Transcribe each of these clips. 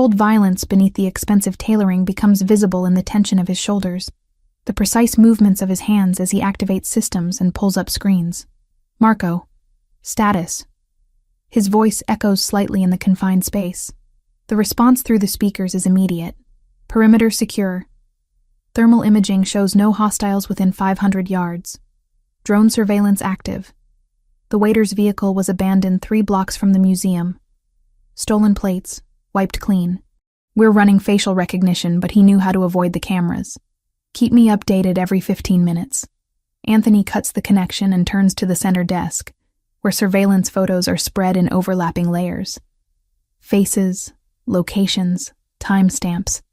controlled violence beneath the expensive tailoring becomes visible in the tension of his shoulders, the precise movements of his hands as he activates systems and pulls up screens. Marco. Status. His voice echoes slightly in the confined space. The response through the speakers is immediate. Perimeter secure. Thermal imaging shows no hostiles within 500 yards. Drone surveillance active. The waiter's vehicle was abandoned 3 blocks from the museum. Stolen plates, wiped clean. We're running facial recognition, but he knew how to avoid the cameras. Keep me updated every 15 minutes. Anthony cuts the connection and turns to the center desk, where surveillance photos are spread in overlapping layers. Faces, locations, timestamps.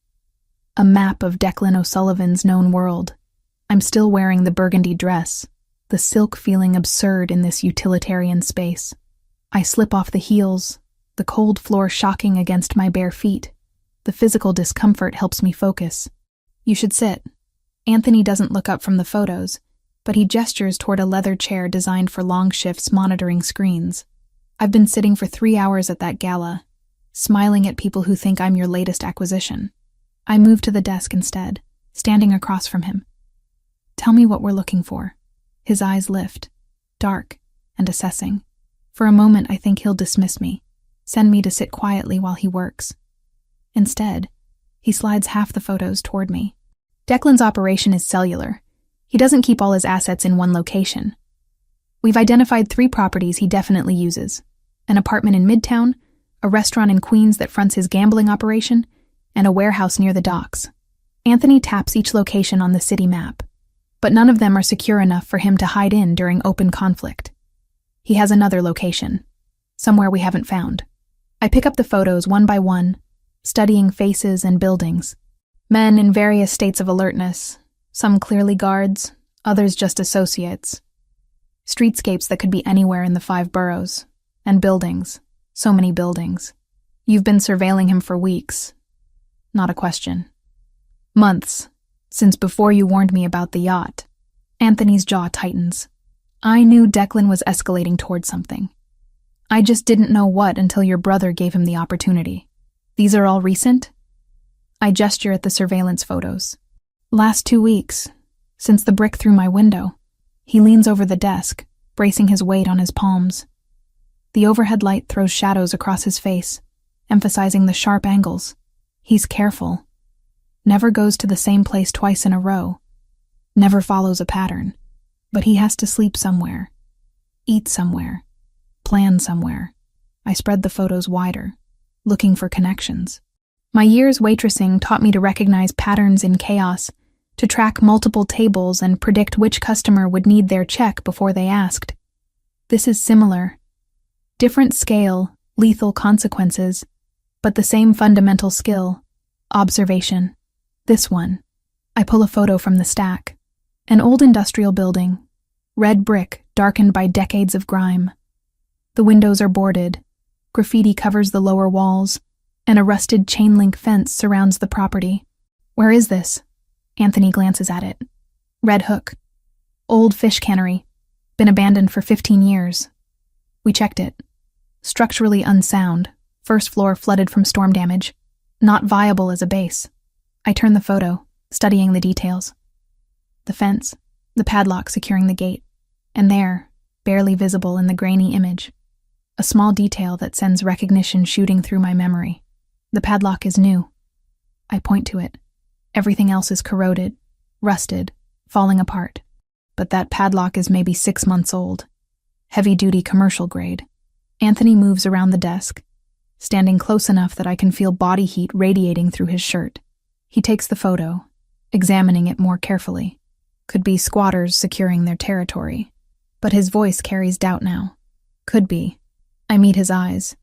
A map of Declan O'Sullivan's known world. I'm still wearing the burgundy dress, the silk feeling absurd in this utilitarian space. I slip off the heels, the cold floor shocking against my bare feet. The physical discomfort helps me focus. You should sit. Anthony doesn't look up from the photos, but he gestures toward a leather chair designed for long shifts monitoring screens. I've been sitting for 3 hours at that gala, smiling at people who think I'm your latest acquisition. I move to the desk instead, standing across from him. Tell me what we're looking for. His eyes lift, dark and assessing. For a moment I think he'll dismiss me, send me to sit quietly while he works. Instead, he slides half the photos toward me. Declan's operation is cellular. He doesn't keep all his assets in one location. We've identified 3 properties he definitely uses: an apartment in Midtown, a restaurant in Queens that fronts his gambling operation, and a warehouse near the docks. Anthony taps each location on the city map, but none of them are secure enough for him to hide in during open conflict. He has another location, somewhere we haven't found. I pick up the photos one by one, studying faces and buildings. Men in various states of alertness, some clearly guards, others just associates. Streetscapes that could be anywhere in the 5 boroughs. And buildings. So many buildings. You've been surveilling him for weeks. Not a question. Months, since before you warned me about the yacht. Anthony's jaw tightens. I knew Declan was escalating towards something. I just didn't know what until your brother gave him the opportunity. These are all recent? I gesture at the surveillance photos. Last 2 weeks, since the brick through my window. He leans over the desk, bracing his weight on his palms. The overhead light throws shadows across his face, emphasizing the sharp angles. He's careful. Never goes to the same place twice in a row. Never follows a pattern. But he has to sleep somewhere. Eat somewhere. Plan somewhere. I spread the photos wider, looking for connections. My years waitressing taught me to recognize patterns in chaos, to track multiple tables and predict which customer would need their check before they asked. This is similar. Different scale, lethal consequences, but the same fundamental skill, observation. This one. I pull a photo from the stack. An old industrial building, red brick darkened by decades of grime. The windows are boarded, graffiti covers the lower walls, and a rusted chain-link fence surrounds the property. Where is this? Anthony glances at it. Red Hook. Old fish cannery. Been abandoned for 15 years. We checked it. Structurally unsound. First floor flooded from storm damage. Not viable as a base. I turn the photo, studying the details. The fence, the padlock securing the gate, and there, barely visible in the grainy image, a small detail that sends recognition shooting through my memory. The padlock is new. I point to it. Everything else is corroded, rusted, falling apart. But that padlock is maybe 6 months old. Heavy-duty commercial grade. Anthony moves around the desk, standing close enough that I can feel body heat radiating through his shirt. He takes the photo, examining it more carefully. Could be squatters securing their territory. But his voice carries doubt now. Could be. I meet his eyes.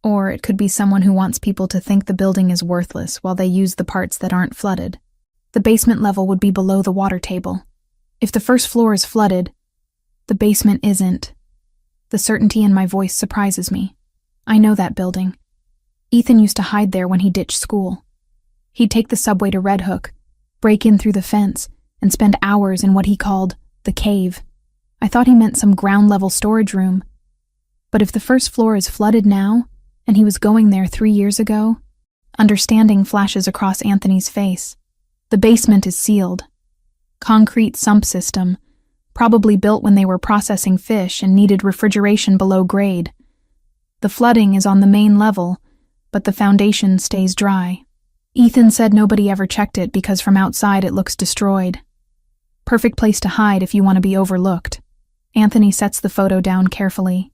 Or it could be someone who wants people to think the building is worthless while they use the parts that aren't flooded. The basement level would be below the water table. If the first floor is flooded, the basement isn't. The certainty in my voice surprises me. I know that building. Ethan used to hide there when he ditched school. He'd take the subway to Red Hook, break in through the fence, and spend hours in what he called the cave. I thought he meant some ground-level storage room. But if the first floor is flooded now, and he was going there 3 years ago, Understanding flashes across Anthony's face. The basement is sealed. Concrete sump system, probably built when they were processing fish and needed refrigeration below grade. The flooding is on the main level, but the foundation stays dry. Ethan said nobody ever checked it because from outside it looks destroyed. Perfect place to hide if you want to be overlooked. Anthony sets the photo down carefully,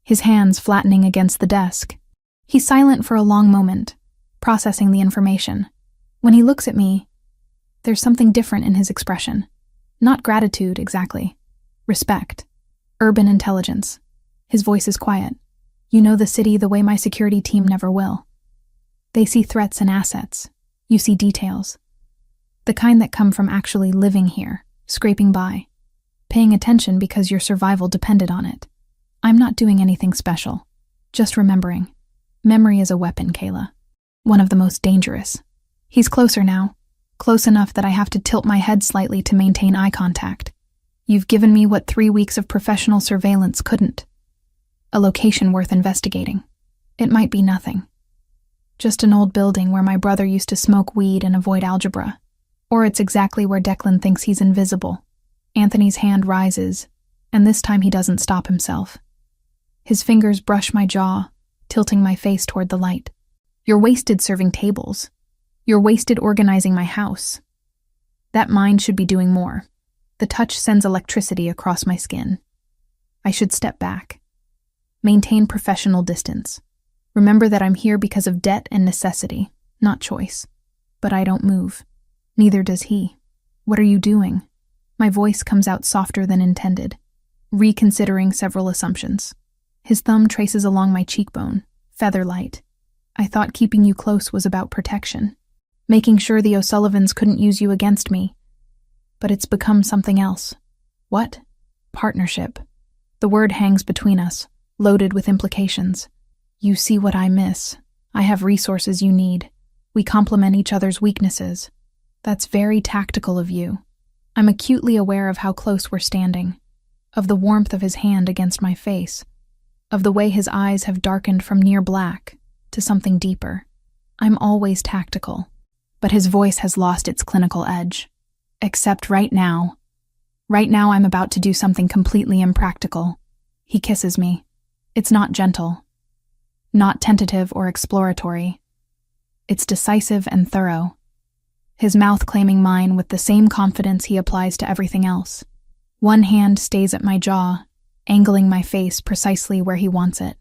his hands flattening against the desk. He's silent for a long moment, processing the information. When he looks at me, there's something different in his expression. Not gratitude, exactly. Respect. Urban intelligence. His voice is quiet. You know the city the way my security team never will. They see threats and assets. You see details. The kind that come from actually living here, scraping by, paying attention because your survival depended on it. I'm not doing anything special, just remembering. Memory is a weapon, Kayla. One of the most dangerous. He's closer now, close enough that I have to tilt my head slightly to maintain eye contact. You've given me what 3 weeks of professional surveillance couldn't. A location worth investigating. It might be nothing. Just an old building where my brother used to smoke weed and avoid algebra. Or it's exactly where Declan thinks he's invisible. Anthony's hand rises, and this time he doesn't stop himself. His fingers brush my jaw, tilting my face toward the light. You're wasted serving tables. You're wasted organizing my house. That mind should be doing more. The touch sends electricity across my skin. I should step back. Maintain professional distance. Remember that I'm here because of debt and necessity, not choice. But I don't move. Neither does he. What are you doing? My voice comes out softer than intended, reconsidering several assumptions. His thumb traces along my cheekbone, feather light. I thought keeping you close was about protection, making sure the O'Sullivans couldn't use you against me. But it's become something else. What? Partnership. The word hangs between us, loaded with implications. You see what I miss. I have resources you need. We complement each other's weaknesses. That's very tactical of you. I'm acutely aware of how close we're standing, of the warmth of his hand against my face, of the way his eyes have darkened from near black to something deeper. I'm always tactical, but his voice has lost its clinical edge. Except right now. Right now I'm about to do something completely impractical. He kisses me. It's not gentle, not tentative or exploratory. It's decisive and thorough. His mouth claiming mine with the same confidence he applies to everything else. One hand stays at my jaw, angling my face precisely where he wants it.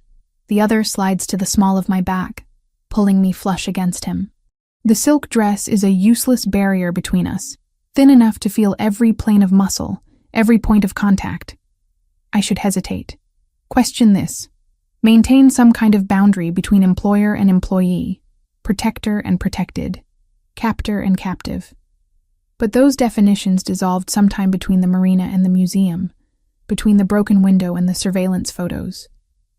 The other slides to the small of my back, pulling me flush against him. The silk dress is a useless barrier between us, thin enough to feel every plane of muscle, every point of contact. I should hesitate. Question this. Maintain some kind of boundary between employer and employee, protector and protected, captor and captive. But those definitions dissolved sometime between the marina and the museum, between the broken window and the surveillance photos.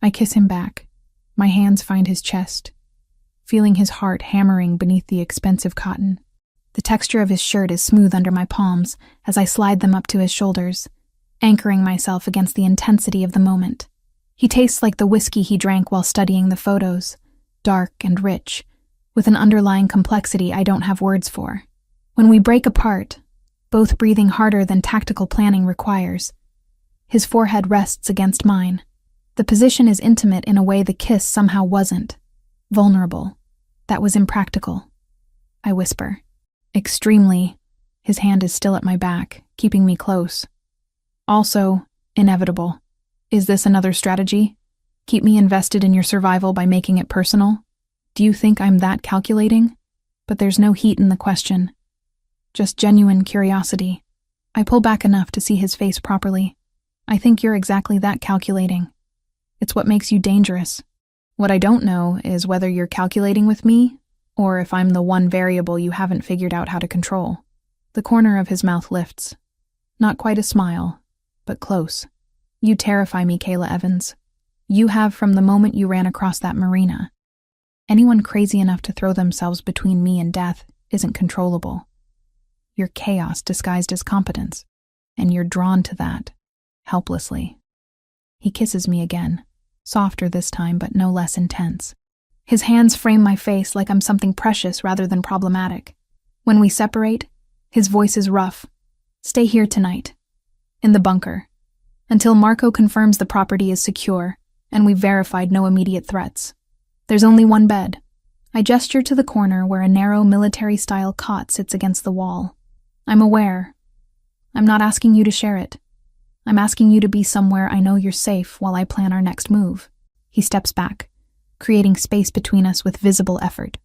I kiss him back. My hands find his chest, feeling his heart hammering beneath the expensive cotton. The texture of his shirt is smooth under my palms as I slide them up to his shoulders, anchoring myself against the intensity of the moment. He tastes like the whiskey he drank while studying the photos, dark and rich, with an underlying complexity I don't have words for. When we break apart, both breathing harder than tactical planning requires, his forehead rests against mine. The position is intimate in a way the kiss somehow wasn't. Vulnerable. That was impractical. I whisper. Extremely. His hand is still at my back, keeping me close. Also, inevitable. Is this another strategy? Keep me invested in your survival by making it personal? Do you think I'm that calculating? But there's no heat in the question. Just genuine curiosity. I pull back enough to see his face properly. I think you're exactly that calculating. It's what makes you dangerous. What I don't know is whether you're calculating with me, or if I'm the one variable you haven't figured out how to control. The corner of his mouth lifts. Not quite a smile, but close. You terrify me, Kayla Evans. You have from the moment you ran across that marina. Anyone crazy enough to throw themselves between me and death isn't controllable. You're chaos disguised as competence, and you're drawn to that, helplessly. He kisses me again, softer this time but no less intense. His hands frame my face like I'm something precious rather than problematic. When we separate, his voice is rough. Stay here tonight, in the bunker, until Marco confirms the property is secure and we've verified no immediate threats. There's only one bed. I gesture to the corner where a narrow military-style cot sits against the wall. I'm aware. I'm not asking you to share it. I'm asking you to be somewhere I know you're safe while I plan our next move. He steps back, creating space between us with visible effort.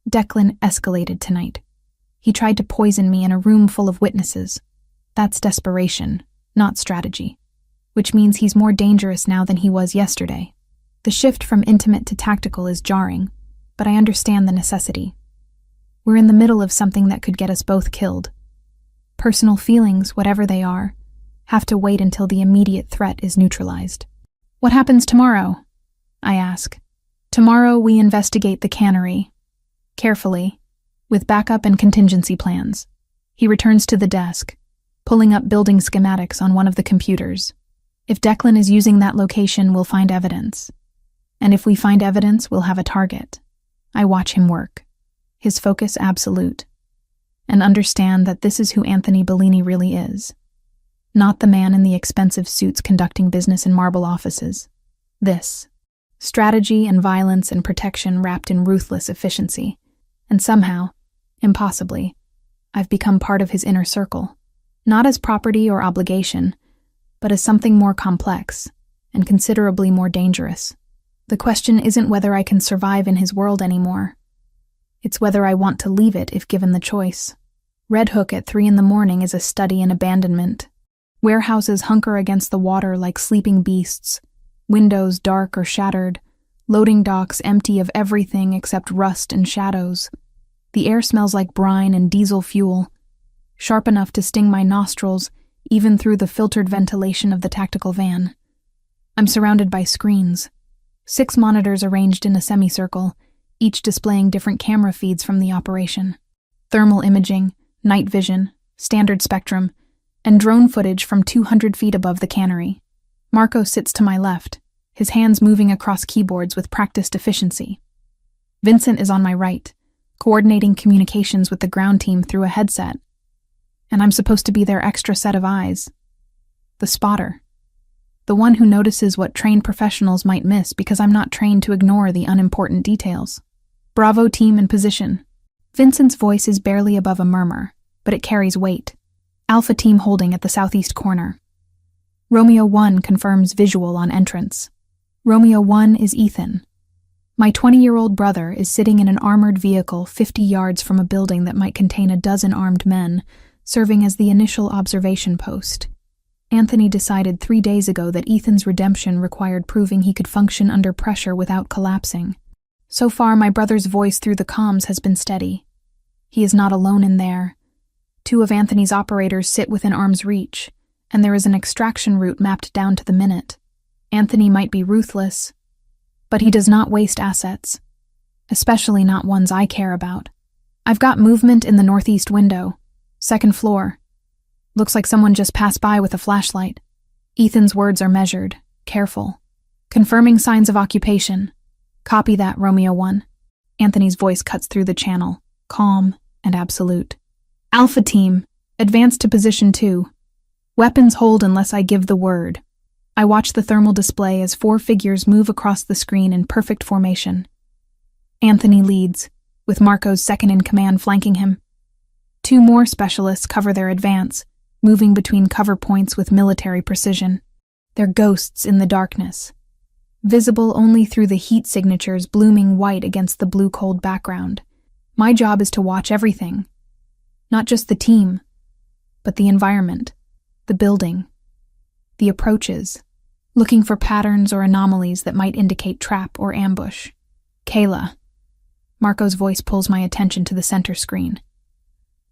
Declan escalated tonight. He tried to poison me in a room full of witnesses. That's desperation, not strategy. Which means he's more dangerous now than he was yesterday. The shift from intimate to tactical is jarring, but I understand the necessity. We're in the middle of something that could get us both killed. Personal feelings, whatever they are, have to wait until the immediate threat is neutralized. What happens tomorrow? I ask. Tomorrow we investigate the cannery. Carefully, with backup and contingency plans. He returns to the desk, pulling up building schematics on one of the computers. If Declan is using that location, we'll find evidence. And if we find evidence, we'll have a target. I watch him work, his focus absolute, and understand that this is who Anthony Bellini really is. Not the man in the expensive suits conducting business in marble offices. This. Strategy and violence and protection wrapped in ruthless efficiency. And somehow, impossibly, I've become part of his inner circle. Not as property or obligation, but as something more complex and considerably more dangerous. The question isn't whether I can survive in his world anymore. It's whether I want to leave it if given the choice. Red Hook at 3 a.m. is a study in abandonment. Warehouses hunker against the water like sleeping beasts, windows dark or shattered, loading docks empty of everything except rust and shadows. The air smells like brine and diesel fuel, sharp enough to sting my nostrils even through the filtered ventilation of the tactical van. I'm surrounded by screens. 6 monitors arranged in a semicircle, each displaying different camera feeds from the operation. Thermal imaging, night vision, standard spectrum, and drone footage from 200 feet above the cannery. Marco sits to my left, his hands moving across keyboards with practiced efficiency. Vincent is on my right, coordinating communications with the ground team through a headset. And I'm supposed to be their extra set of eyes. The spotter. The one who notices what trained professionals might miss because I'm not trained to ignore the unimportant details. Bravo team in position. Vincent's voice is barely above a murmur, but it carries weight. Alpha team holding at the southeast corner. Romeo 1 confirms visual on entrance. Romeo 1 is Ethan. My 20-year-old brother is sitting in an armored vehicle 50 yards from a building that might contain a dozen armed men, serving as the initial observation post. Anthony decided 3 days ago that Ethan's redemption required proving he could function under pressure without collapsing. So far, my brother's voice through the comms has been steady. He is not alone in there. 2 of Anthony's operators sit within arm's reach, and there is an extraction route mapped down to the minute. Anthony might be ruthless, but he does not waste assets, especially not ones I care about. I've got movement in the northeast window. 2nd floor. Looks like someone just passed by with a flashlight. Ethan's words are measured, careful. Confirming signs of occupation. Copy that, Romeo 1. Anthony's voice cuts through the channel, calm and absolute. Alpha team, advance to position 2. Weapons hold unless I give the word. I watch the thermal display as 4 figures move across the screen in perfect formation. Anthony leads, with Marco's second-in-command flanking him. 2 more specialists cover their advance, moving between cover points with military precision. They're ghosts in the darkness, visible only through the heat signatures blooming white against the blue cold background. My job is to watch everything. Not just the team, but the environment, the building, the approaches, looking for patterns or anomalies that might indicate trap or ambush. Kayla. Marco's voice pulls my attention to the center screen.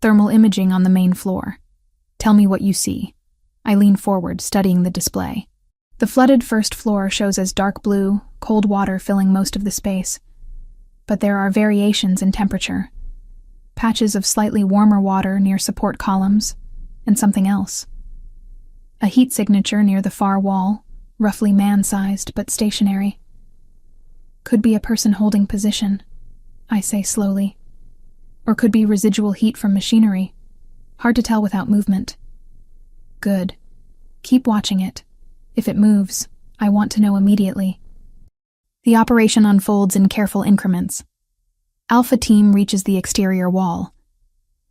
Thermal imaging on the main floor. Tell me what you see. I lean forward, studying the display. The flooded 1st floor shows as dark blue, cold water filling most of the space. But there are variations in temperature. Patches of slightly warmer water near support columns, and something else. A heat signature near the far wall, roughly man-sized but stationary. Could be a person holding position, I say slowly. Or could be residual heat from machinery. Hard to tell without movement. Good. Keep watching it. If it moves, I want to know immediately. The operation unfolds in careful increments. Alpha Team reaches the exterior wall.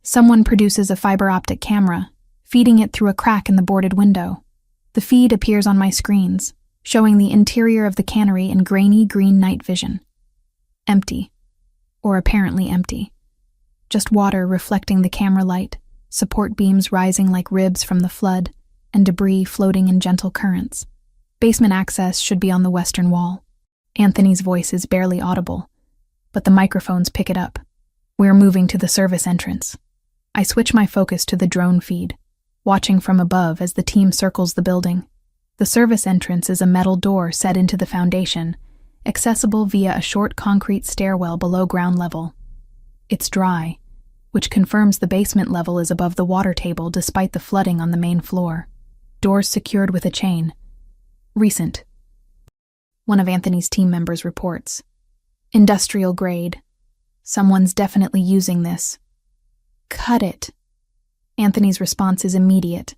Someone produces a fiber optic camera, feeding it through a crack in the boarded window. The feed appears on my screens, showing the interior of the cannery in grainy green night vision. Empty. Or apparently empty. Just water reflecting the camera light, support beams rising like ribs from the flood, and debris floating in gentle currents. Basement access should be on the western wall. Anthony's voice is barely audible, but the microphones pick it up. We're moving to the service entrance. I switch my focus to the drone feed, watching from above as the team circles the building. The service entrance is a metal door set into the foundation, accessible via a short concrete stairwell below ground level. It's dry, which confirms the basement level is above the water table despite the flooding on the main floor. Doors secured with a chain. Recent. One of Anthony's team members reports. Industrial grade. Someone's definitely using this. Cut it. Anthony's response is immediate.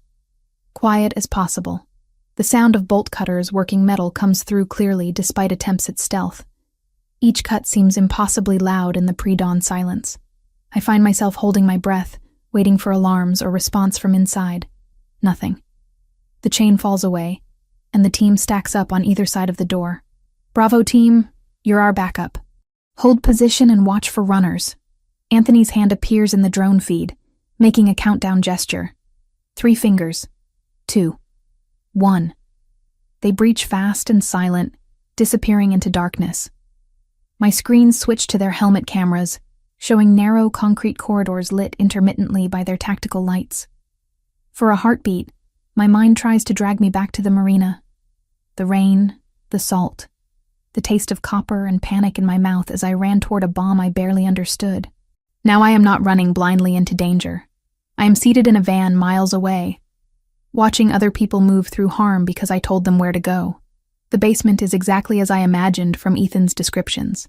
Quiet as possible. The sound of bolt cutters working metal comes through clearly despite attempts at stealth. Each cut seems impossibly loud in the pre-dawn silence. I find myself holding my breath, waiting for alarms or response from inside. Nothing. The chain falls away, and the team stacks up on either side of the door. Bravo team, you're our backup. Hold position and watch for runners. Anthony's hand appears in the drone feed, making a countdown gesture. 3 fingers. 2. 1. They breach fast and silent, disappearing into darkness. My screens switch to their helmet cameras, showing narrow concrete corridors lit intermittently by their tactical lights. For a heartbeat, my mind tries to drag me back to the marina. The rain, the salt, the taste of copper and panic in my mouth as I ran toward a bomb I barely understood. Now I am not running blindly into danger. I am seated in a van miles away, watching other people move through harm because I told them where to go. The basement is exactly as I imagined from Ethan's descriptions.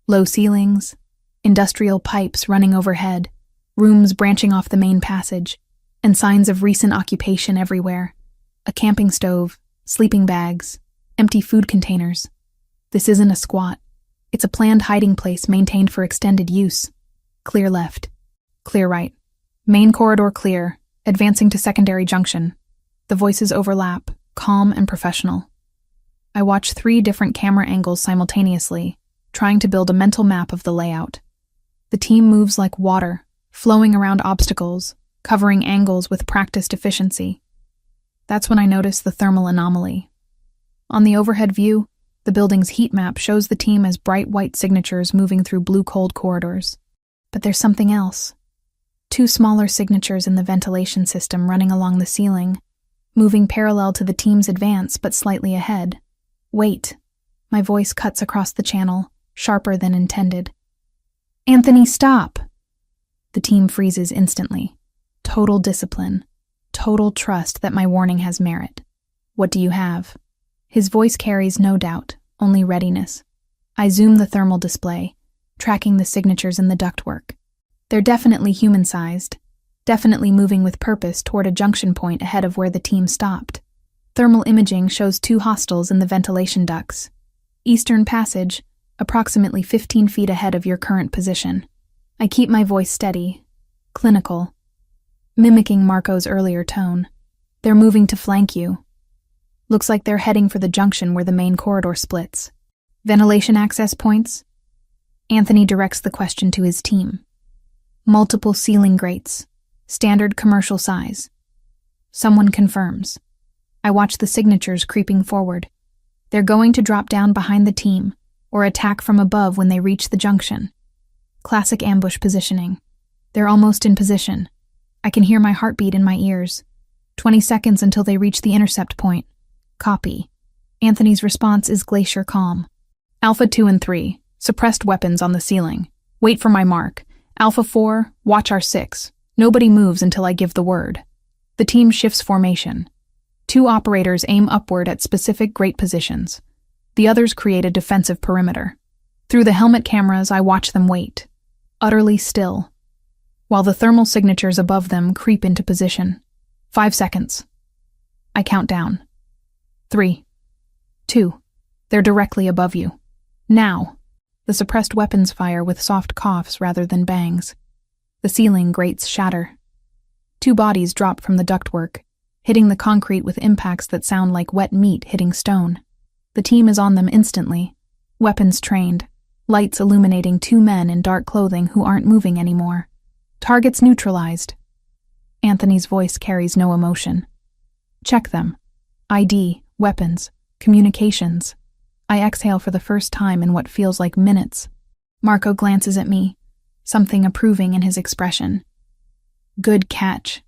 Low ceilings, industrial pipes running overhead, rooms branching off the main passage, and signs of recent occupation everywhere. A camping stove, sleeping bags, empty food containers. This isn't a squat. It's a planned hiding place maintained for extended use. Clear left. Clear right. Main corridor clear, advancing to secondary junction. The voices overlap, calm and professional. I watch 3 different camera angles simultaneously, trying to build a mental map of the layout. The team moves like water, flowing around obstacles, covering angles with practiced efficiency. That's when I notice the thermal anomaly. On the overhead view, the building's heat map shows the team as bright white signatures moving through blue cold corridors. But there's something else. 2 smaller signatures in the ventilation system running along the ceiling, moving parallel to the team's advance but slightly ahead. Wait. My voice cuts across the channel, sharper than intended. Anthony, stop! The team freezes instantly. Total discipline. Total trust that my warning has merit. What do you have? His voice carries no doubt, only readiness. I zoom the thermal display, tracking the signatures in the ductwork. They're definitely human-sized, definitely moving with purpose toward a junction point ahead of where the team stopped. Thermal imaging shows 2 hostiles in the ventilation ducts. Eastern passage, approximately 15 feet ahead of your current position. I keep my voice steady, clinical, mimicking Marco's earlier tone. They're moving to flank you. Looks like they're heading for the junction where the main corridor splits. Ventilation access points? Anthony directs the question to his team. Multiple ceiling grates, standard commercial size. Someone confirms. I watch the signatures creeping forward. They're going to drop down behind the team, or attack from above when they reach the junction. Classic ambush positioning. They're almost in position. I can hear my heartbeat in my ears. 20 seconds until they reach the intercept point. Copy. Anthony's response is glacier calm. Alpha 2 and 3, suppressed weapons on the ceiling. Wait for my mark. Alpha 4, watch our 6. Nobody moves until I give the word. The team shifts formation. 2 operators aim upward at specific grate positions. The others create a defensive perimeter. Through the helmet cameras, I watch them wait, utterly still, while the thermal signatures above them creep into position. 5 seconds. I count down. 3, 2. They're directly above you. Now. The suppressed weapons fire with soft coughs rather than bangs. The ceiling grates shatter. 2 bodies drop from the ductwork, hitting the concrete with impacts that sound like wet meat hitting stone. The team is on them instantly, weapons trained, lights illuminating 2 men in dark clothing who aren't moving anymore. Targets neutralized. Anthony's voice carries no emotion. Check them. ID, weapons, communications. I exhale for the first time in what feels like minutes. Marco glances at me, something approving in his expression. Good catch.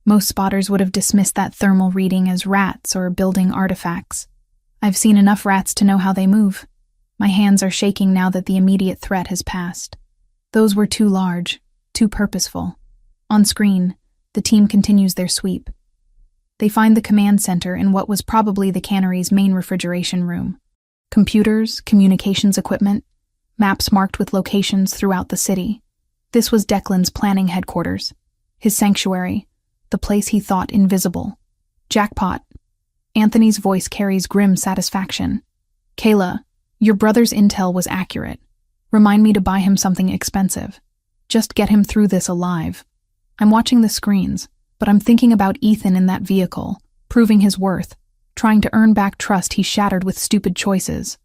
Most spotters would have dismissed that thermal reading as rats or building artifacts. I've seen enough rats to know how they move. My hands are shaking now that the immediate threat has passed. Those were too large, too purposeful. On screen, the team continues their sweep. They find the command center in what was probably the cannery's main refrigeration room. Computers, communications equipment, maps marked with locations throughout the city. This was Declan's planning headquarters, his sanctuary, the place he thought invisible. Jackpot. Anthony's voice carries grim satisfaction. Kayla, your brother's intel was accurate. Remind me to buy him something expensive. Just get him through this alive. I'm watching the screens, but I'm thinking about Ethan in that vehicle, proving his worth, trying to earn back trust he shattered with stupid choices.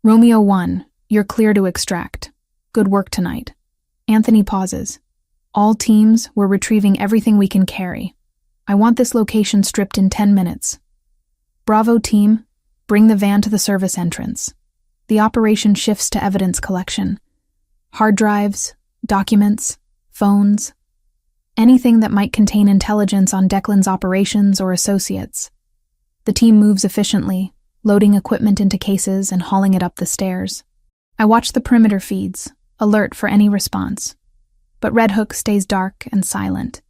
Romeo 1, you're clear to extract. Good work tonight. Anthony pauses. All teams, we're retrieving everything we can carry. I want this location stripped in 10 minutes. Bravo team, bring the van to the service entrance. The operation shifts to evidence collection. Hard drives, documents, phones, anything that might contain intelligence on Declan's operations or associates. The team moves efficiently, loading equipment into cases and hauling it up the stairs. I watch the perimeter feeds, alert for any response. But Red Hook stays dark and silent.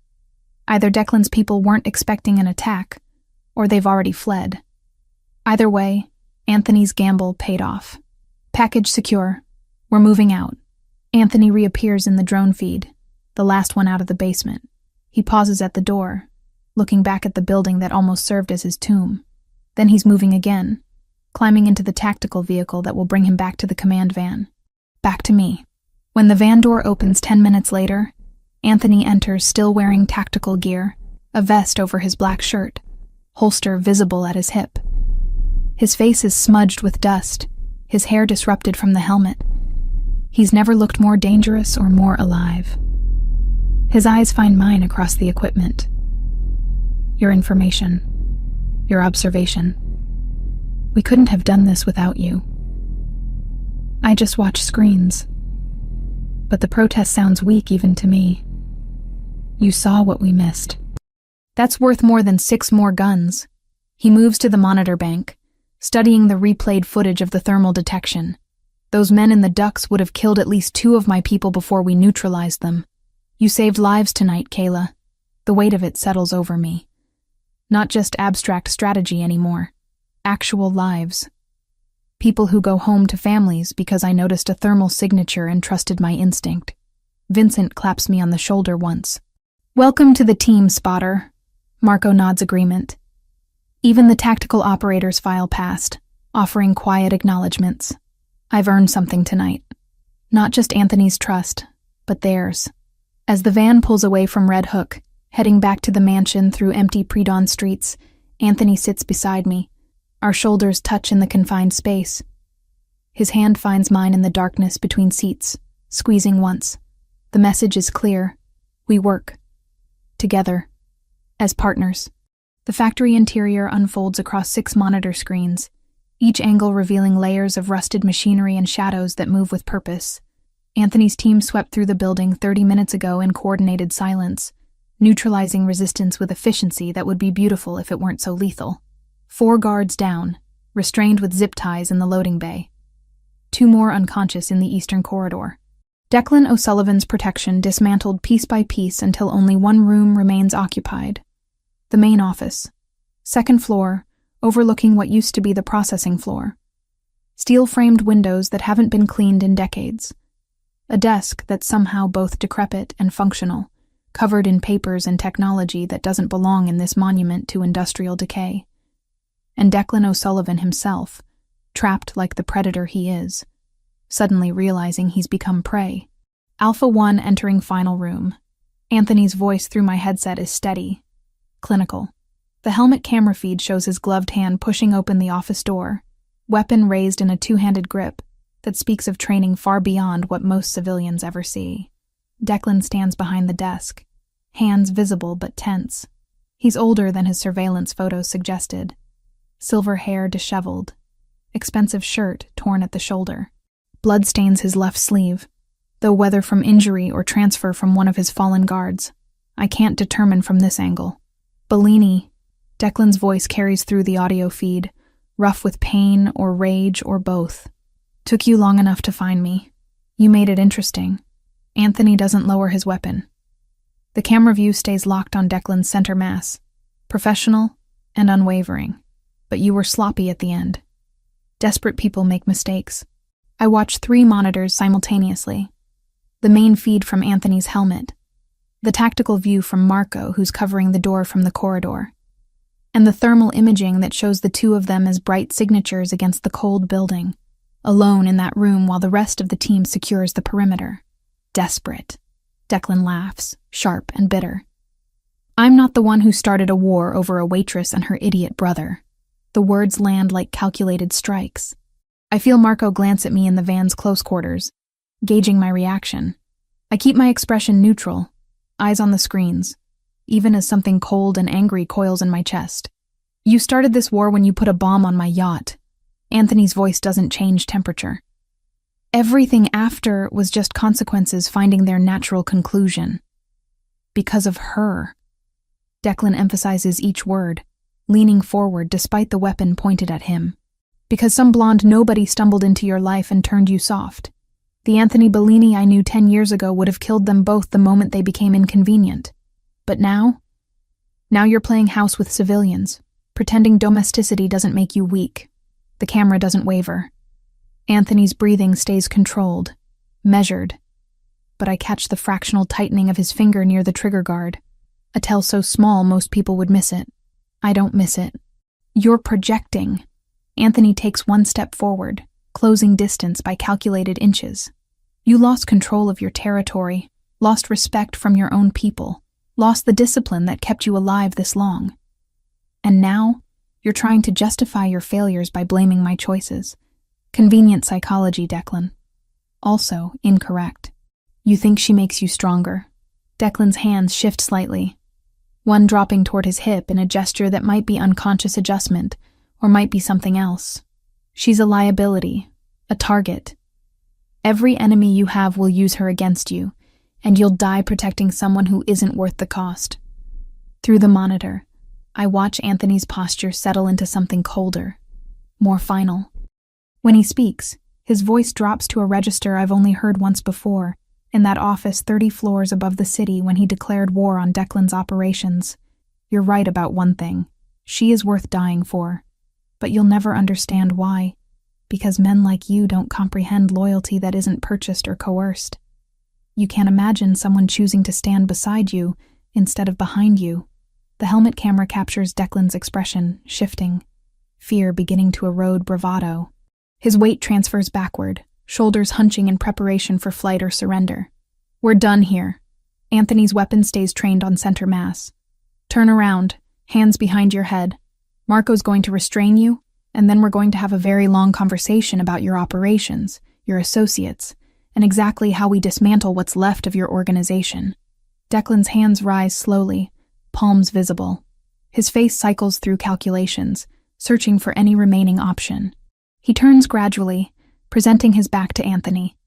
Either Declan's people weren't expecting an attack, or they've already fled. Either way, Anthony's gamble paid off. Package secure. We're moving out. Anthony reappears in the drone feed, the last one out of the basement. He pauses at the door, looking back at the building that almost served as his tomb. Then he's moving again, climbing into the tactical vehicle that will bring him back to the command van. Back to me. When the van door opens 10 minutes later, Anthony enters still wearing tactical gear, a vest over his black shirt, holster visible at his hip. His face is smudged with dust, his hair disrupted from the helmet. He's never looked more dangerous or more alive. His eyes find mine across the equipment. Your information. Your observation. We couldn't have done this without you. I just watch screens. But the protest sounds weak even to me. You saw what we missed. That's worth more than 6 more guns. He moves to the monitor bank, studying the replayed footage of the thermal detection. Those men in the ducts would have killed at least 2 of my people before we neutralized them. You saved lives tonight, Kayla. The weight of it settles over me. Not just abstract strategy anymore. Actual lives. People who go home to families because I noticed a thermal signature and trusted my instinct. Vincent claps me on the shoulder once. Welcome to the team, spotter. Marco nods agreement. Even the tactical operators file past, offering quiet acknowledgments. I've earned something tonight. Not just Anthony's trust, but theirs. As the van pulls away from Red Hook, heading back to the mansion through empty pre-dawn streets, Anthony sits beside me. Our shoulders touch in the confined space. His hand finds mine in the darkness between seats, squeezing once. The message is clear. We work. Together. As partners. The factory interior unfolds across 6 monitor screens, each angle revealing layers of rusted machinery and shadows that move with purpose. Anthony's team swept through the building 30 minutes ago in coordinated silence, neutralizing resistance with efficiency that would be beautiful if it weren't so lethal. 4 guards down, restrained with zip ties in the loading bay. 2 more unconscious in the eastern corridor. Declan O'Sullivan's protection dismantled piece by piece until only 1 room remains occupied. The main office. 2nd floor, overlooking what used to be the processing floor. Steel-framed windows that haven't been cleaned in decades. A desk that's somehow both decrepit and functional, covered in papers and technology that doesn't belong in this monument to industrial decay. And Declan O'Sullivan himself, trapped like the predator he is, suddenly realizing he's become prey. Alpha 1 entering final room. Anthony's voice through my headset is steady, clinical. The helmet camera feed shows his gloved hand pushing open the office door, weapon raised in a two-handed grip that speaks of training far beyond what most civilians ever see. Declan stands behind the desk, hands visible but tense. He's older than his surveillance photos suggested. Silver hair disheveled, expensive shirt torn at the shoulder. Blood stains his left sleeve, though whether from injury or transfer from one of his fallen guards, I can't determine from this angle. Bellini, Declan's voice carries through the audio feed, rough with pain or rage or both. Took you long enough to find me. You made it interesting. Anthony doesn't lower his weapon. The camera view stays locked on Declan's center mass, professional and unwavering. But you were sloppy at the end. Desperate people make mistakes. I watch 3 monitors simultaneously. The main feed from Anthony's helmet, the tactical view from Marco, who's covering the door from the corridor, and the thermal imaging that shows the two of them as bright signatures against the cold building, alone in that room while the rest of the team secures the perimeter. Desperate. Declan laughs, sharp and bitter. I'm not the one who started a war over a waitress and her idiot brother. The words land like calculated strikes. I feel Marco glance at me in the van's close quarters, gauging my reaction. I keep my expression neutral, eyes on the screens, even as something cold and angry coils in my chest. You started this war when you put a bomb on my yacht. Anthony's voice doesn't change temperature. Everything after was just consequences finding their natural conclusion. Because of her. Declan emphasizes each word, leaning forward despite the weapon pointed at him. Because some blonde nobody stumbled into your life and turned you soft. The Anthony Bellini I knew 10 years ago would have killed them both the moment they became inconvenient. But now? Now you're playing house with civilians, pretending domesticity doesn't make you weak. The camera doesn't waver. Anthony's breathing stays controlled, measured. But I catch the fractional tightening of his finger near the trigger guard, a tell so small most people would miss it. I don't miss it. You're projecting. Anthony takes one step forward, closing distance by calculated inches. You lost control of your territory, lost respect from your own people, lost the discipline that kept you alive this long. And now, you're trying to justify your failures by blaming my choices. Convenient psychology, Declan. Also incorrect. You think she makes you stronger. Declan's hands shift slightly, one dropping toward his hip in a gesture that might be unconscious adjustment, or might be something else. She's a liability, a target. Every enemy you have will use her against you, and you'll die protecting someone who isn't worth the cost. Through the monitor, I watch Anthony's posture settle into something colder, more final. When he speaks, his voice drops to a register I've only heard once before, in that office 30 floors above the city when he declared war on Declan's operations. You're right about one thing. She is worth dying for. But you'll never understand why. Because men like you don't comprehend loyalty that isn't purchased or coerced. You can't imagine someone choosing to stand beside you instead of behind you. The helmet camera captures Declan's expression, shifting, fear beginning to erode bravado. His weight transfers backward, shoulders hunching in preparation for flight or surrender. We're done here. Anthony's weapon stays trained on center mass. Turn around, hands behind your head. Marco's going to restrain you, and then we're going to have a very long conversation about your operations, your associates, and exactly how we dismantle what's left of your organization. Declan's hands rise slowly, palms visible. His face cycles through calculations, searching for any remaining option. He turns gradually, presenting his back to Anthony,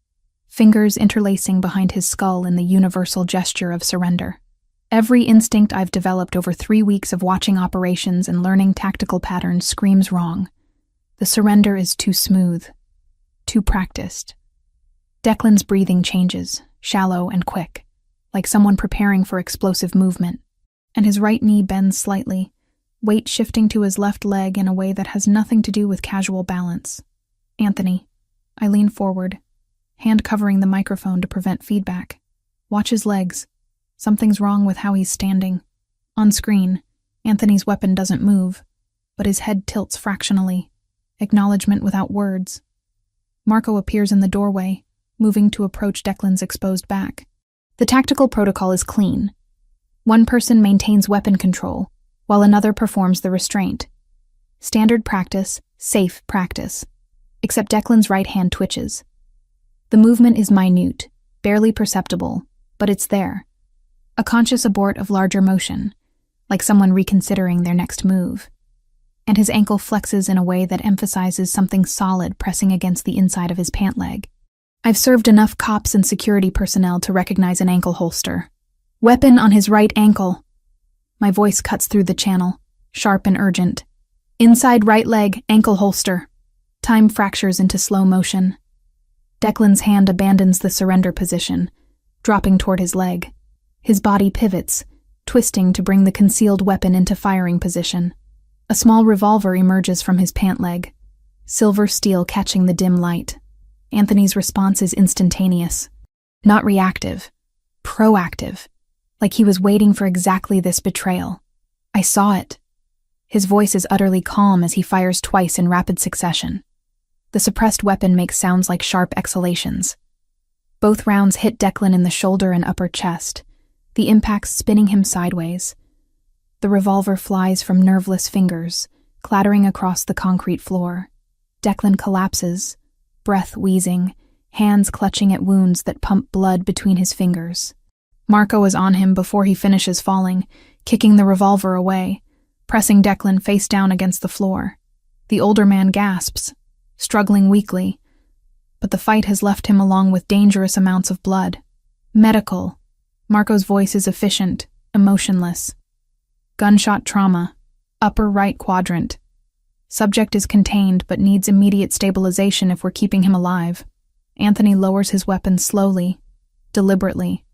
fingers interlacing behind his skull in the universal gesture of surrender. Every instinct I've developed over 3 weeks of watching operations and learning tactical patterns screams wrong. The surrender is too smooth, too practiced. Declan's breathing changes, shallow and quick, like someone preparing for explosive movement, and his right knee bends slightly, weight shifting to his left leg in a way that has nothing to do with casual balance. Anthony. I lean forward, hand covering the microphone to prevent feedback. Watch his legs. Something's wrong with how he's standing. On screen, Anthony's weapon doesn't move, but his head tilts fractionally. Acknowledgement without words. Marco appears in the doorway, moving to approach Declan's exposed back. The tactical protocol is clean. One person maintains weapon control, while another performs the restraint. Standard practice, safe practice. Except Declan's right hand twitches. The movement is minute, barely perceptible, but it's there. A conscious abort of larger motion, like someone reconsidering their next move. And his ankle flexes in a way that emphasizes something solid pressing against the inside of his pant leg. I've served enough cops and security personnel to recognize an ankle holster. Weapon on his right ankle. My voice cuts through the channel, sharp and urgent. Inside right leg, ankle holster. Time fractures into slow motion. Declan's hand abandons the surrender position, dropping toward his leg. His body pivots, twisting to bring the concealed weapon into firing position. A small revolver emerges from his pant leg, silver steel catching the dim light. Anthony's response is instantaneous. Not reactive. Proactive. Like he was waiting for exactly this betrayal. I saw it. His voice is utterly calm as he fires twice in rapid succession. The suppressed weapon makes sounds like sharp exhalations. Both rounds hit Declan in the shoulder and upper chest, the impacts spinning him sideways. The revolver flies from nerveless fingers, clattering across the concrete floor. Declan collapses, breath wheezing, hands clutching at wounds that pump blood between his fingers. Marco is on him before he finishes falling, kicking the revolver away, pressing Declan face down against the floor. The older man gasps, struggling weakly, but the fight has left him along with dangerous amounts of blood. Medical. Marco's voice is efficient, emotionless. Gunshot trauma. Upper right quadrant. Subject is contained but needs immediate stabilization if we're keeping him alive. Anthony lowers his weapon slowly, deliberately.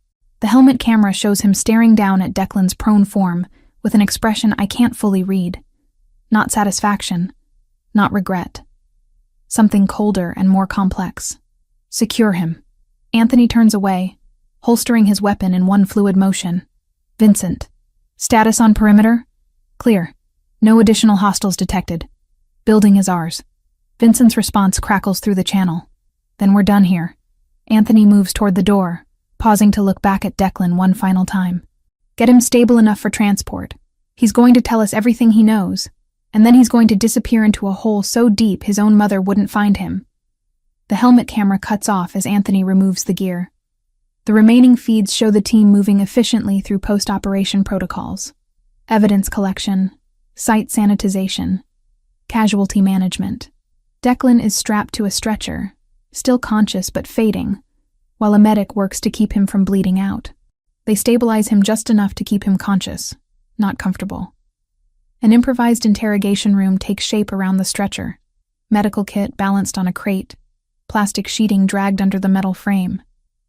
The helmet camera shows him staring down at Declan's prone form with an expression I can't fully read. Not satisfaction. Not regret. Something colder and more complex. Secure him. Anthony turns away, holstering his weapon in one fluid motion. Vincent. Status on perimeter? Clear. No additional hostiles detected. Building is ours. Vincent's response crackles through the channel. Then we're done here. Anthony moves toward the door, pausing to look back at Declan one final time. Get him stable enough for transport. He's going to tell us everything he knows, and then he's going to disappear into a hole so deep his own mother wouldn't find him. The helmet camera cuts off as Anthony removes the gear. The remaining feeds show the team moving efficiently through post-operation protocols. Evidence collection, site sanitization, casualty management. Declan is strapped to a stretcher, still conscious but fading, while a medic works to keep him from bleeding out. They stabilize him just enough to keep him conscious, not comfortable. An improvised interrogation room takes shape around the stretcher, medical kit balanced on a crate, plastic sheeting dragged under the metal frame.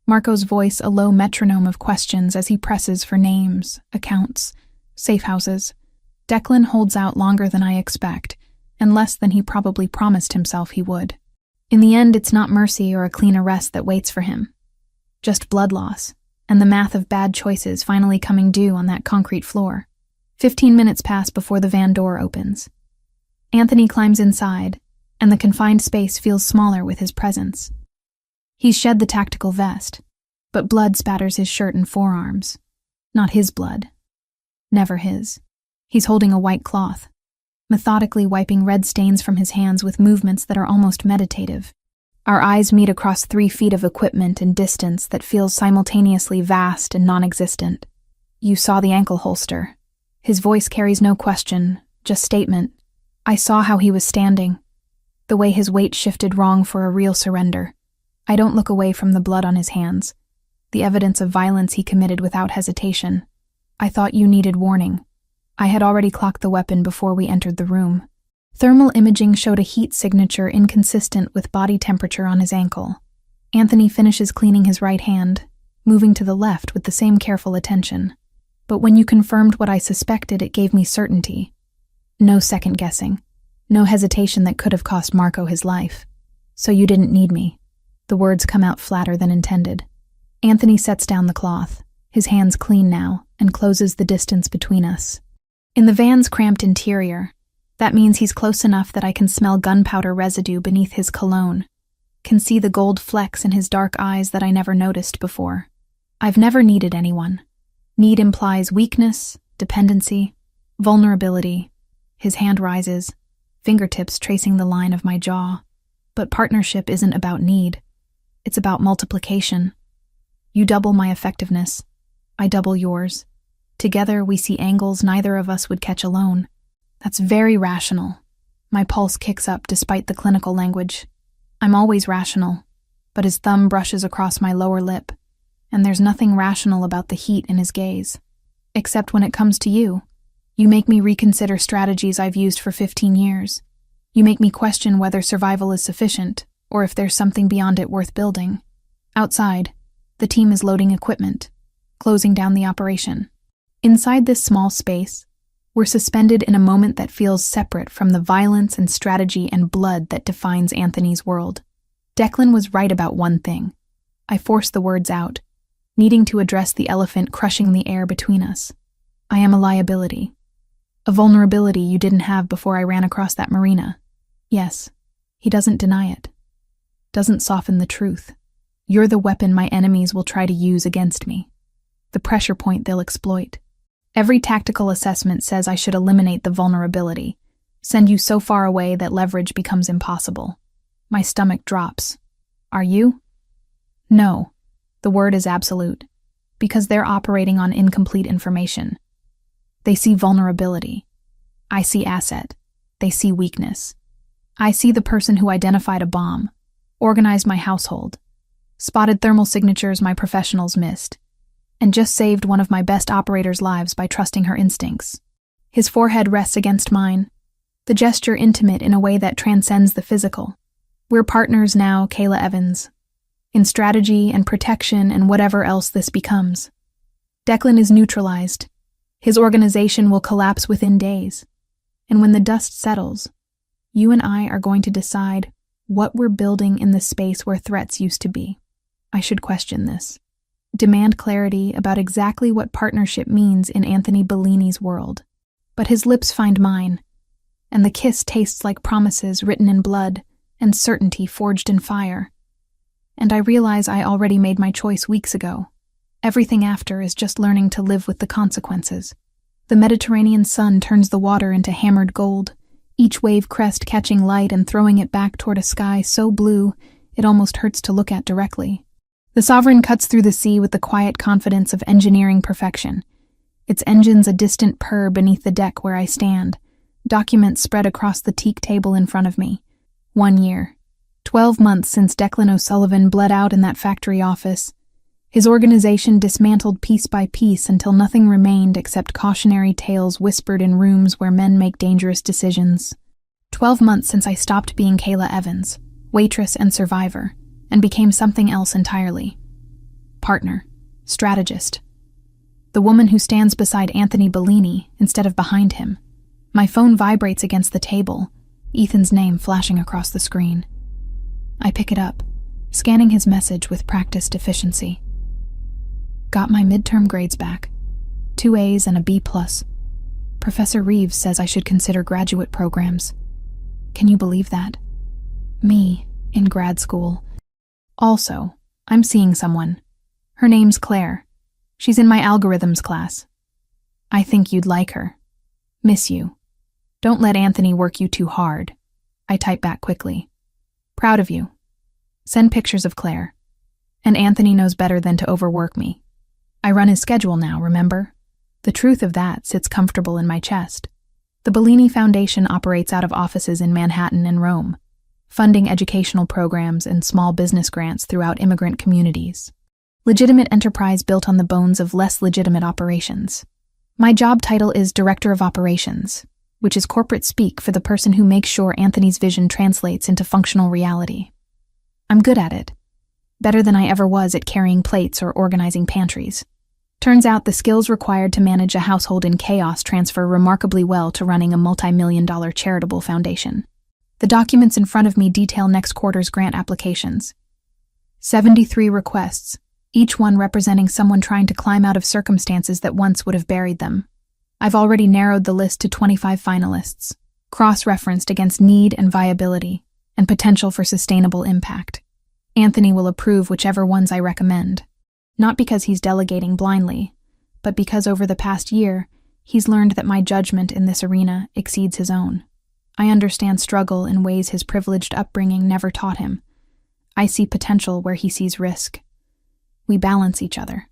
Marco's voice a low metronome of questions as he presses for names, accounts, safe houses. Declan holds out longer than I expect, and less than he probably promised himself he would. In the end, it's not mercy or a clean arrest that waits for him. Just blood loss, and the math of bad choices finally coming due on that concrete floor. 15 minutes pass before the van door opens. Anthony climbs inside, and the confined space feels smaller with his presence. He's shed the tactical vest, but blood spatters his shirt and forearms. Not his blood. Never his. He's holding a white cloth, methodically wiping red stains from his hands with movements that are almost meditative. Our eyes meet across 3 feet of equipment and distance that feels simultaneously vast and non-existent. You saw the ankle holster. His voice carries no question, just statement. I saw how he was standing, the way his weight shifted wrong for a real surrender. I don't look away from the blood on his hands, the evidence of violence he committed without hesitation. I thought you needed warning. I had already clocked the weapon before we entered the room. Thermal imaging showed a heat signature inconsistent with body temperature on his ankle. Anthony finishes cleaning his right hand, moving to the left with the same careful attention. But when you confirmed what I suspected, it gave me certainty. No second guessing. No hesitation that could have cost Marco his life. So you didn't need me. The words come out flatter than intended. Anthony sets down the cloth, his hands clean now, and closes the distance between us. In the van's cramped interior, that means he's close enough that I can smell gunpowder residue beneath his cologne, can see the gold flecks in his dark eyes that I never noticed before. I've never needed anyone. Need implies weakness, dependency, vulnerability. His hand rises, fingertips tracing the line of my jaw. But partnership isn't about need. It's about multiplication. You double my effectiveness. I double yours. Together, we see angles neither of us would catch alone. That's very rational. My pulse kicks up despite the clinical language. I'm always rational, but his thumb brushes across my lower lip, and there's nothing rational about the heat in his gaze. Except when it comes to you. You make me reconsider strategies I've used for 15 years. You make me question whether survival is sufficient, or if there's something beyond it worth building. Outside, the team is loading equipment, closing down the operation. Inside this small space, we're suspended in a moment that feels separate from the violence and strategy and blood that defines Anthony's world. Declan was right about one thing. I forced the words out, needing to address the elephant crushing the air between us. I am a liability. A vulnerability you didn't have before I ran across that marina. Yes, he doesn't deny it. Doesn't soften the truth. You're the weapon my enemies will try to use against me. The pressure point they'll exploit. Every tactical assessment says I should eliminate the vulnerability, send you so far away that leverage becomes impossible. My stomach drops. Are you? No. The word is absolute, because they're operating on incomplete information. They see vulnerability. I see asset. They see weakness. I see the person who identified a bomb, organized my household, spotted thermal signatures my professionals missed, and just saved one of my best operators' lives by trusting her instincts. His forehead rests against mine, the gesture intimate in a way that transcends the physical. We're partners now, Kayla Evans, in strategy and protection and whatever else this becomes. Declan is neutralized. His organization will collapse within days. And when the dust settles, you and I are going to decide what we're building in the space where threats used to be. I should question this. Demand clarity about exactly what partnership means in Anthony Bellini's world. But his lips find mine, and the kiss tastes like promises written in blood and certainty forged in fire. And I realize I already made my choice weeks ago. Everything after is just learning to live with the consequences. The Mediterranean sun turns the water into hammered gold, each wave crest catching light and throwing it back toward a sky so blue it almost hurts to look at directly. The Sovereign cuts through the sea with the quiet confidence of engineering perfection, its engines a distant purr beneath the deck where I stand, documents spread across the teak table in front of me. 1 year. 12 months since Declan O'Sullivan bled out in that factory office. His organization dismantled piece by piece until nothing remained except cautionary tales whispered in rooms where men make dangerous decisions. 12 months since I stopped being Kayla Evans, waitress and survivor, and became something else entirely. Partner. Strategist. The woman who stands beside Anthony Bellini instead of behind him. My phone vibrates against the table, Ethan's name flashing across the screen. I pick it up, scanning his message with practiced efficiency. Got my midterm grades back. 2 A's and a B+. Professor Reeves says I should consider graduate programs. Can you believe that? Me, in grad school. Also, I'm seeing someone. Her name's Claire. She's in my algorithms class. I think you'd like her. Miss you. Don't let Anthony work you too hard. I type back quickly. Proud of you. Send pictures of Claire. And Anthony knows better than to overwork me. I run his schedule now, remember? The truth of that sits comfortable in my chest. The Bellini Foundation operates out of offices in Manhattan and Rome, funding educational programs and small business grants throughout immigrant communities. Legitimate enterprise built on the bones of less legitimate operations. My job title is Director of Operations, which is corporate speak for the person who makes sure Anthony's vision translates into functional reality. I'm good at it. Better than I ever was at carrying plates or organizing pantries. Turns out the skills required to manage a household in chaos transfer remarkably well to running a multi-million-dollar charitable foundation. The documents in front of me detail next quarter's grant applications. 73 requests, each one representing someone trying to climb out of circumstances that once would have buried them. I've already narrowed the list to 25 finalists, cross-referenced against need and viability, and potential for sustainable impact. Anthony will approve whichever ones I recommend, not because he's delegating blindly, but because over the past year, he's learned that my judgment in this arena exceeds his own. I understand struggle in ways his privileged upbringing never taught him. I see potential where he sees risk. We balance each other.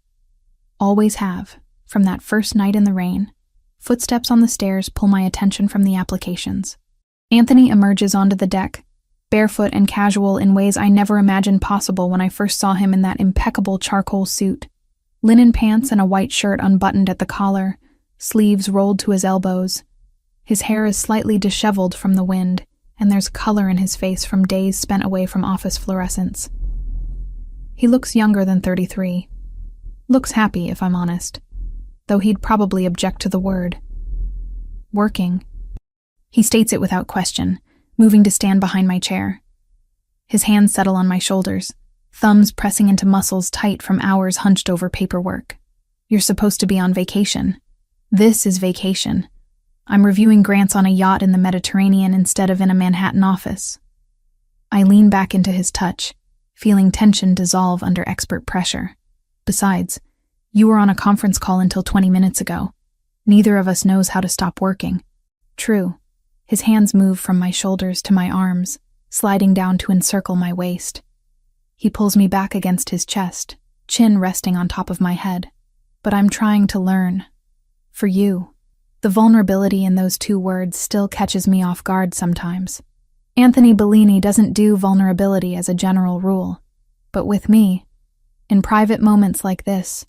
Always have, from that first night in the rain. Footsteps on the stairs pull my attention from the applications. Anthony emerges onto the deck, barefoot and casual in ways I never imagined possible when I first saw him in that impeccable charcoal suit. Linen pants and a white shirt unbuttoned at the collar, sleeves rolled to his elbows. His hair is slightly disheveled from the wind, and there's color in his face from days spent away from office fluorescence. He looks younger than 33. Looks happy, if I'm honest, though he'd probably object to the word. Working. He states it without question, moving to stand behind my chair. His hands settle on my shoulders, thumbs pressing into muscles tight from hours hunched over paperwork. You're supposed to be on vacation. This is vacation. I'm reviewing grants on a yacht in the Mediterranean instead of in a Manhattan office. I lean back into his touch, feeling tension dissolve under expert pressure. Besides, you were on a conference call until 20 minutes ago. Neither of us knows how to stop working. True. His hands move from my shoulders to my arms, sliding down to encircle my waist. He pulls me back against his chest, chin resting on top of my head. But I'm trying to learn. For you. The vulnerability in those two words still catches me off guard sometimes. Anthony Bellini doesn't do vulnerability as a general rule. But with me, in private moments like this,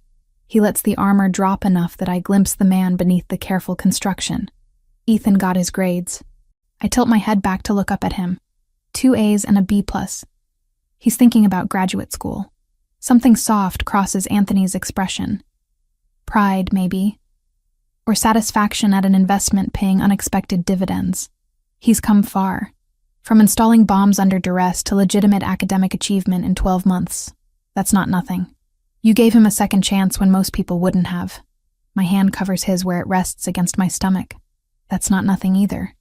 he lets the armor drop enough that I glimpse the man beneath the careful construction. Ethan got his grades. I tilt my head back to look up at him. 2 A's and a B+. He's thinking about graduate school. Something soft crosses Anthony's expression. Pride, maybe. Or satisfaction at an investment paying unexpected dividends. He's come far. From installing bombs under duress to legitimate academic achievement in 12 months. That's not nothing. You gave him a second chance when most people wouldn't have. My hand covers his where it rests against my stomach. That's not nothing either.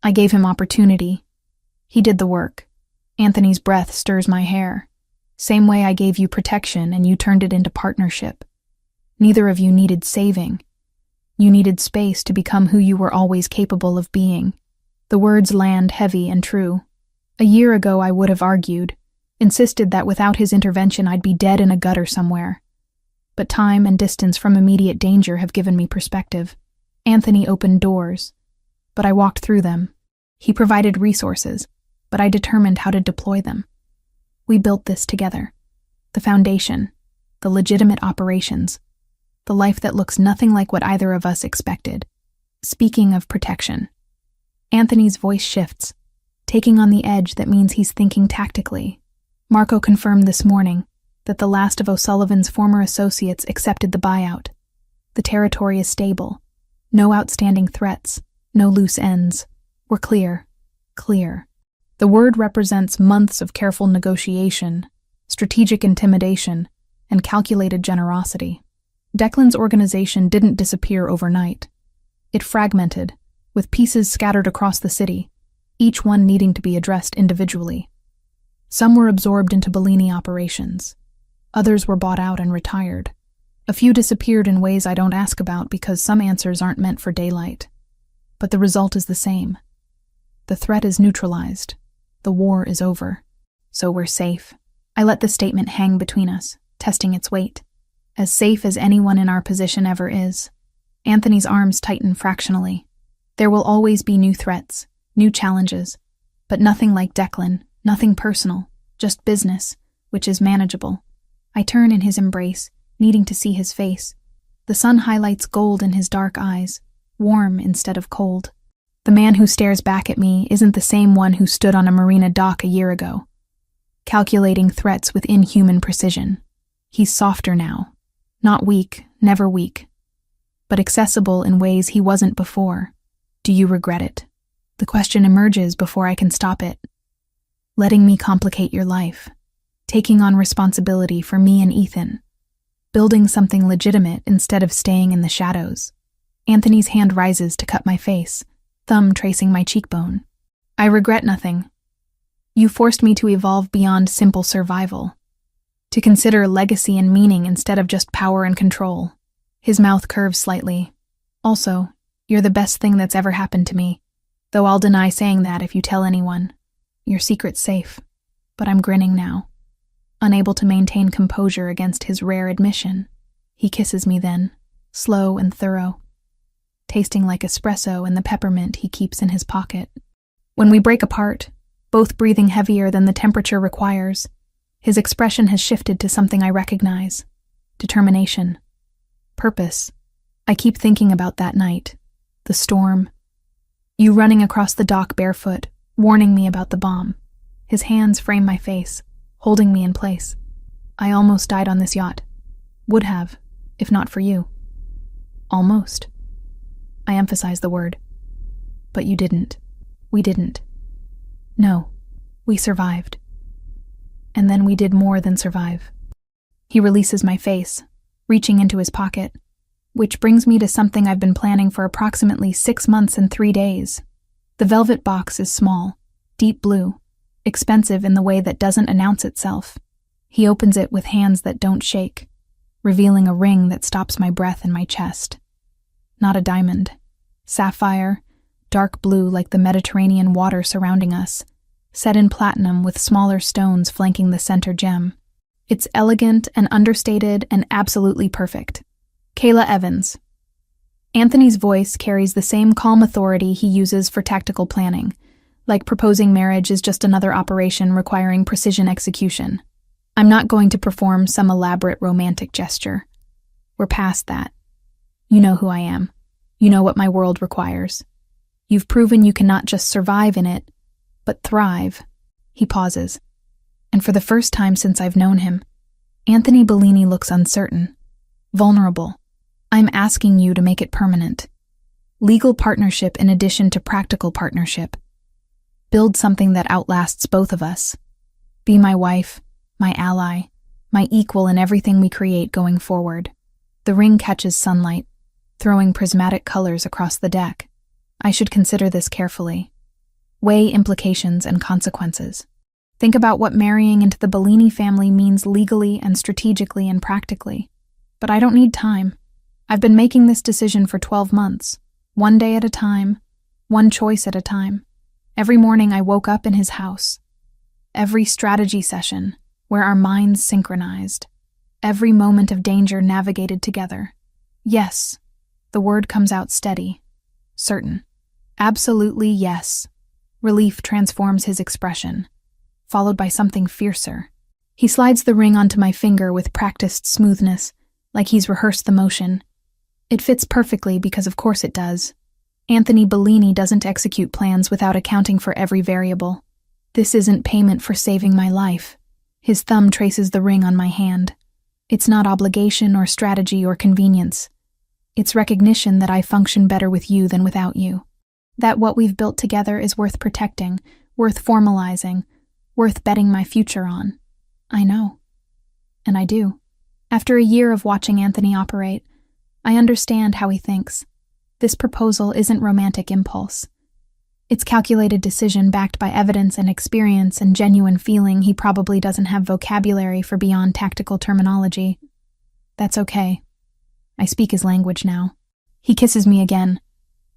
I gave him opportunity. He did the work. Anthony's breath stirs my hair. Same way I gave you protection and you turned it into partnership. Neither of you needed saving. You needed space to become who you were always capable of being. The words land heavy and true. A year ago I would have argued, insisted that without his intervention I'd be dead in a gutter somewhere. But time and distance from immediate danger have given me perspective. Anthony opened doors, but I walked through them. He provided resources, but I determined how to deploy them. We built this together. The foundation, the legitimate operations, the life that looks nothing like what either of us expected. Speaking of protection, Anthony's voice shifts, taking on the edge that means he's thinking tactically. Marco confirmed this morning that the last of O'Sullivan's former associates accepted the buyout. The territory is stable. No outstanding threats, no loose ends. We're clear. Clear. The word represents months of careful negotiation, strategic intimidation, and calculated generosity. Declan's organization didn't disappear overnight. It fragmented, with pieces scattered across the city, each one needing to be addressed individually. Some were absorbed into Bellini operations. Others were bought out and retired. A few disappeared in ways I don't ask about because some answers aren't meant for daylight. But the result is the same. The threat is neutralized. The war is over. So we're safe. I let the statement hang between us, testing its weight. As safe as anyone in our position ever is. Anthony's arms tighten fractionally. There will always be new threats, new challenges, but nothing like Declan, nothing personal, just business, which is manageable. I turn in his embrace, needing to see his face. The sun highlights gold in his dark eyes, warm instead of cold. The man who stares back at me isn't the same one who stood on a marina dock a year ago, calculating threats with inhuman precision. He's softer now. Not weak, never weak, but accessible in ways he wasn't before. Do you regret it? The question emerges before I can stop it. Letting me complicate your life. Taking on responsibility for me and Ethan. Building something legitimate instead of staying in the shadows. Anthony's hand rises to cut my face, thumb tracing my cheekbone. I regret nothing. You forced me to evolve beyond simple survival. To consider legacy and meaning instead of just power and control. His mouth curves slightly. Also, you're the best thing that's ever happened to me. Though I'll deny saying that if you tell anyone. Your secret's safe. But I'm grinning now. Unable to maintain composure against his rare admission. He kisses me then, slow and thorough. Tasting like espresso and the peppermint he keeps in his pocket. When we break apart, both breathing heavier than the temperature requires, his expression has shifted to something I recognize. Determination. Purpose. I keep thinking about that night. The storm. You running across the dock barefoot, warning me about the bomb. His hands frame my face, holding me in place. I almost died on this yacht. Would have, if not for you. Almost. I emphasize the word. But you didn't. We didn't. No, we survived. And then we did more than survive. He releases my face, reaching into his pocket, which brings me to something I've been planning for approximately 6 months and 3 days. The velvet box is small, deep blue, expensive in the way that doesn't announce itself. He opens it with hands that don't shake, revealing a ring that stops my breath in my chest. Not a diamond. Sapphire, dark blue like the Mediterranean water surrounding us, set in platinum with smaller stones flanking the center gem. It's elegant and understated and absolutely perfect. Kayla Evans. Anthony's voice carries the same calm authority he uses for tactical planning, like proposing marriage is just another operation requiring precision execution. I'm not going to perform some elaborate romantic gesture. We're past that. You know who I am. You know what my world requires. You've proven you cannot just survive in it, but thrive. He pauses. And for the first time since I've known him, Anthony Bellini looks uncertain, vulnerable. I'm asking you to make it permanent. Legal partnership in addition to practical partnership. Build something that outlasts both of us. Be my wife, my ally, my equal in everything we create going forward. The ring catches sunlight, throwing prismatic colors across the deck. I should consider this carefully. Weigh implications and consequences. Think about what marrying into the Bellini family means legally and strategically and practically. But I don't need time. I've been making this decision for 12 months, one day at a time, one choice at a time. Every morning I woke up in his house. Every strategy session, where our minds synchronized. Every moment of danger navigated together. Yes, the word comes out steady, certain. Absolutely yes. Relief transforms his expression, followed by something fiercer. He slides the ring onto my finger with practiced smoothness, like he's rehearsed the motion. It fits perfectly because of course it does. Anthony Bellini doesn't execute plans without accounting for every variable. This isn't payment for saving my life. His thumb traces the ring on my hand. It's not obligation or strategy or convenience. It's recognition that I function better with you than without you. That what we've built together is worth protecting, worth formalizing, worth betting my future on. I know. And I do. After a year of watching Anthony operate, I understand how he thinks. This proposal isn't romantic impulse. It's calculated decision backed by evidence and experience and genuine feeling. He probably doesn't have vocabulary for beyond tactical terminology. That's okay. I speak his language now. He kisses me again,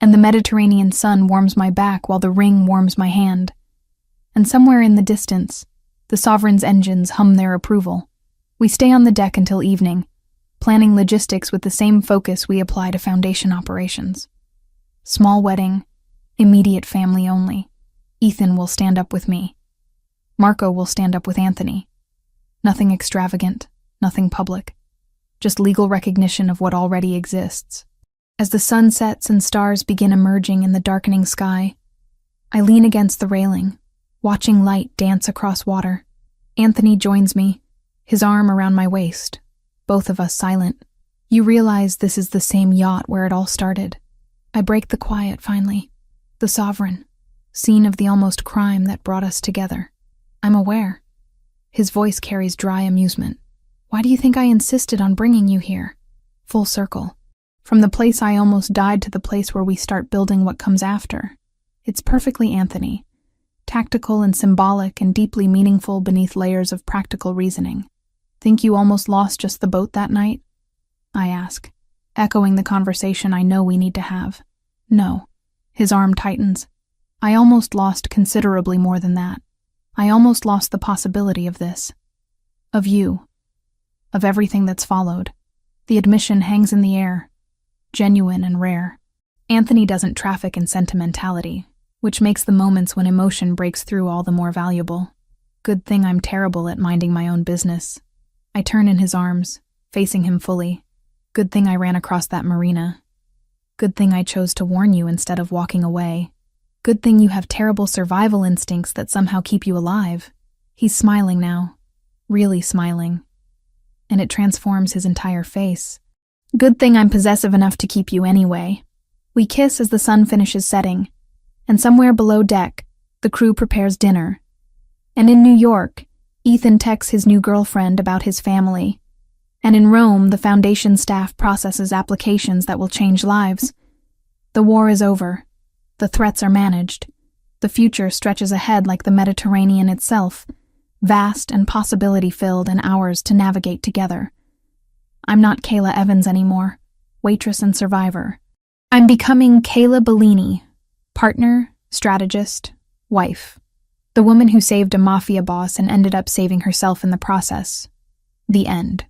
and the Mediterranean sun warms my back while the ring warms my hand. And somewhere in the distance, the Sovereign's engines hum their approval. We stay on the deck until evening, planning logistics with the same focus we apply to foundation operations. Small wedding, immediate family only. Ethan will stand up with me. Marco will stand up with Anthony. Nothing extravagant, nothing public. Just legal recognition of what already exists. As the sun sets and stars begin emerging in the darkening sky, I lean against the railing, watching light dance across water. Anthony joins me, his arm around my waist, both of us silent. You realize this is the same yacht where it all started. I break the quiet finally. The Sovereign. Scene of the almost crime that brought us together. I'm aware. His voice carries dry amusement. Why do you think I insisted on bringing you here? Full circle. From the place I almost died to the place where we start building what comes after. It's perfectly Anthony. Tactical and symbolic and deeply meaningful beneath layers of practical reasoning. Think you almost lost just the boat that night? I ask, echoing the conversation I know we need to have. No. His arm tightens. I almost lost considerably more than that. I almost lost the possibility of this. Of you. Of everything that's followed. The admission hangs in the air. Genuine and rare. Anthony doesn't traffic in sentimentality, which makes the moments when emotion breaks through all the more valuable. Good thing I'm terrible at minding my own business. I turn in his arms, facing him fully. Good thing I ran across that marina. Good thing I chose to warn you instead of walking away. Good thing you have terrible survival instincts that somehow keep you alive. He's smiling now. Really smiling. And it transforms his entire face. Good thing I'm possessive enough to keep you anyway. We kiss as the sun finishes setting. And somewhere below deck, the crew prepares dinner. And in New York, Ethan texts his new girlfriend about his family. And in Rome, the foundation staff processes applications that will change lives. The war is over. The threats are managed. The future stretches ahead like the Mediterranean itself, vast and possibility-filled and ours to navigate together. I'm not Kayla Evans anymore, waitress and survivor. I'm becoming Kayla Bellini, partner, strategist, wife. The woman who saved a mafia boss and ended up saving herself in the process. The end.